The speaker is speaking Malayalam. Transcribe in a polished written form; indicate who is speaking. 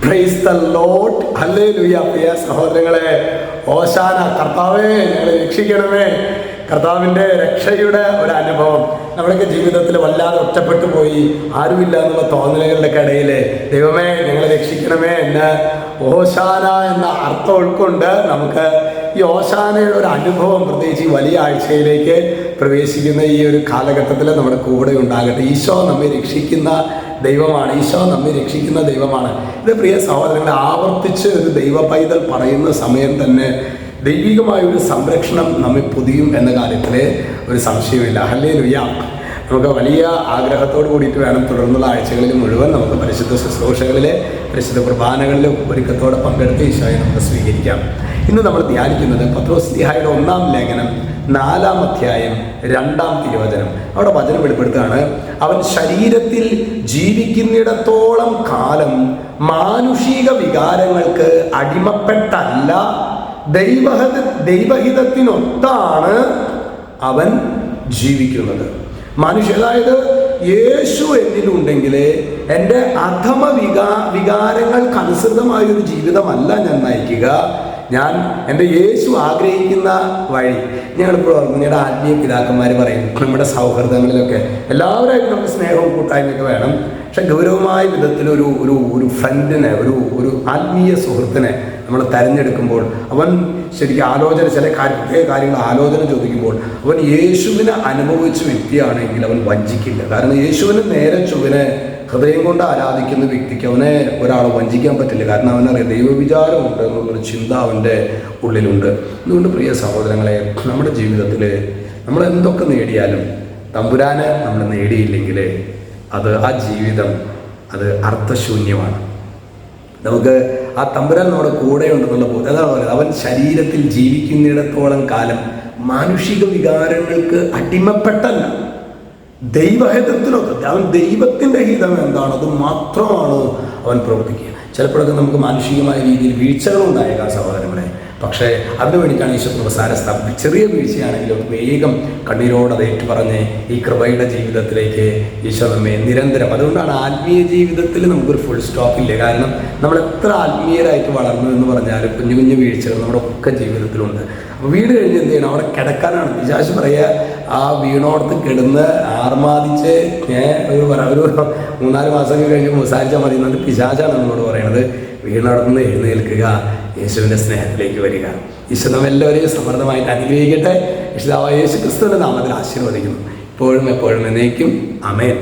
Speaker 1: Praise the Lord. ഹല്ലേലൂയ. പ്രിയ സഹോദരങ്ങളെ, ഹോശാന, കർത്താവേ ഞങ്ങളെ രക്ഷിക്കണമേ. കർത്താവിൻ്റെ രക്ഷയുടെ ഒരു അനുഭവം നമ്മുടെയൊക്കെ ജീവിതത്തിൽ വല്ലാതെ ഒറ്റപ്പെട്ടു പോയി, ആരുമില്ല എന്നുള്ള തോന്നലുകളുടെ ഇടയിൽ ദൈവമേ ഞങ്ങളെ രക്ഷിക്കണമേ എന്ന് ഹോശാന എന്ന അർത്ഥം ഉൾക്കൊണ്ട് നമുക്ക് ഈ ഹോശാനയുടെ ഒരു അനുഭവം പ്രത്യേകിച്ച് ഈ വലിയ ആഴ്ചയിലേക്ക് പ്രവേശിക്കുന്ന ഈ ഒരു കാലഘട്ടത്തിൽ നമ്മുടെ കൂടെ ഉണ്ടാകട്ടെ. ഈശോ നമ്മെ രക്ഷിക്കുന്ന ദൈവമാണ്. ഈശോ നമ്മെ രക്ഷിക്കുന്ന ദൈവമാണ്. ഇത് പ്രിയ സഹോദരങ്ങളെ, ആവർത്തിച്ച് ഒരു ദൈവ പൈതൽ പറയുന്ന സമയം തന്നെ ദൈവികമായ ഒരു സംരക്ഷണം നമ്മെ പൊതിയും എന്ന കാര്യത്തിൽ ഒരു സംശയമില്ല. ഹല്ലേലൂയ. നമുക്ക് വലിയ ആഗ്രഹത്തോട് കൂടിയിട്ട് വേണം തുടർന്നുള്ള ആഴ്ചകളിൽ മുഴുവൻ നമുക്ക് പരിശുദ്ധ ശുശ്രൂഷകളിലെ പരിശുദ്ധ കുർബാനകളിലും ഒരുക്കത്തോടെ പങ്കെടുത്ത് ഈശോയെ നമുക്ക് സ്വീകരിക്കാം. ഇന്ന് നമ്മൾ ധ്യാനിക്കുന്നത് പത്രോസ്ലീഹായുടെ 1-ാം ലേഖനം 4-ാം അധ്യായം 2-ാം തിരുവചനം. അവിടെ വചനം വെളിപ്പെടുത്തുകയാണ്, അവൻ ശരീരത്തിൽ ജീവിക്കുന്നിടത്തോളം കാലം മാനുഷിക വികാരങ്ങൾക്ക് അടിമപ്പെട്ടല്ല, ദൈവഹിതത്തിനൊത്താണ് അവൻ ജീവിക്കുന്നത്. അതായത് യേശു എന്നിലുണ്ടെങ്കിൽ എൻ്റെ അധമ വികാരങ്ങൾക്കനുസൃതമായൊരു ജീവിതമല്ല ഞാൻ നയിക്കുക. ഞാൻ എൻ്റെ യേശു ആഗ്രഹിക്കുന്ന വഴി. ഞങ്ങളിപ്പോൾ നിങ്ങളുടെ ആത്മീയ പിതാക്കന്മാർ പറയും, നമ്മുടെ സൗഹൃദങ്ങളിലൊക്കെ എല്ലാവരുമായിട്ട് നമുക്ക് സ്നേഹവും കൂട്ടായ്മയൊക്കെ വേണം. പക്ഷെ ഗൗരവമായ വിധത്തിൽ ഒരു ഫ്രണ്ടിനെ, ഒരു ആത്മീയ സുഹൃത്തിനെ നമ്മൾ തിരഞ്ഞെടുക്കുമ്പോൾ അവൻ ശരിക്കും ചില പ്രത്യേക കാര്യങ്ങൾ ആലോചന ചോദിക്കുമ്പോൾ അവൻ യേശുവിനെ അനുഭവിച്ച വ്യക്തിയാണെങ്കിൽ അവൻ വഞ്ചിക്കില്ല. കാരണം യേശുവിനെ നേരെ ചൊവ്വനെ ഹൃദയം കൊണ്ട് ആരാധിക്കുന്ന വ്യക്തിക്ക് അവനെ ഒരാൾ വഞ്ചിക്കാൻ പറ്റില്ല. കാരണം അവനറിയാം ദൈവവിചാരമുണ്ട് എന്നുള്ളൊരു ചിന്ത അവൻ്റെ ഉള്ളിലുണ്ട്. അതുകൊണ്ട് പ്രിയ സഹോദരങ്ങളെ, നമ്മുടെ ജീവിതത്തിൽ നമ്മൾ എന്തൊക്കെ നേടിയാലും തമ്പുരാനെ നമ്മൾ നേടിയില്ലെങ്കിൽ ആ ജീവിതം അത് അർത്ഥശൂന്യമാണ്. നമുക്ക് ആ തമ്പുരാൻ നമ്മുടെ കൂടെ ഉണ്ടെന്നുള്ള ബോധം. അതാണ് പറയുന്നത്, അവൻ ശരീരത്തിൽ ജീവിക്കുന്നിടത്തോളം കാലം മാനുഷിക വികാരങ്ങൾക്ക് അടിമപ്പെട്ടല്ല, ദൈവഹിതത്തിനൊക്കെ. അവൻ ദൈവത്തിൻ്റെ ഹിതം എന്താണോ അത് മാത്രമാണ് അവൻ പ്രവർത്തിക്കുക. ചിലപ്പോഴൊക്കെ നമുക്ക് മാനുഷികമായ രീതിയിൽ വീഴ്ചകളുണ്ടായേക്കാം സഹോദരങ്ങളെ. പക്ഷേ അതിനു വേണ്ടിയിട്ടാണ് ഈശോ കൃപസാരം സ്ഥാപിച്ചത്. ചെറിയ വീഴ്ചയാണെങ്കിലും വേഗം കണ്ണീരോട് അത് ഏറ്റുപറഞ്ഞ് ഈ കൃപയുടെ ജീവിതത്തിലേക്ക് ഈശോ നമ്മെ നിരന്തരം. അതുകൊണ്ടാണ് ആത്മീയ ജീവിതത്തിൽ നമുക്കൊരു ഫുൾ സ്റ്റോപ്പ് ഇല്ല. കാരണം നമ്മൾ എത്ര ആത്മീയരായിട്ട് വളർന്നു എന്ന് പറഞ്ഞാലും കുഞ്ഞു കുഞ്ഞു വീഴ്ചകൾ നമ്മുടെ ഒക്കെ ജീവിതത്തിലുണ്ട്. അപ്പോൾ വീട് കഴിഞ്ഞ് എന്ത് ചെയ്യണം? അവിടെ കിടക്കാനാണ് പിശാച് പറയുക. ആ വീണോടത്ത് കിടന്ന് ആർമാദിച്ച് ഒരു 3-4 മാസമൊക്കെ കഴിഞ്ഞ് മുസാരിച്ചാൽ മതി എന്നുകൊണ്ട് പിശാചാണ് നമ്മളോട് പറയണത്. വീണോടത്തുനിന്ന് എഴുന്നേൽക്കുക, യേശുവിൻ്റെ സ്നേഹത്തിലേക്ക് വരിക. ഈശോ നമ്മെല്ലാവരെയും സമൃദ്ധമായിട്ട് അനുഗ്രഹിക്കട്ടെ. യേശു ക്രിസ്തുവിൻ്റെ നാമത്തിൽ ആശീർവദിക്കുന്നു, ഇപ്പോഴും എപ്പോഴും എന്നേക്കും. ആമേൻ.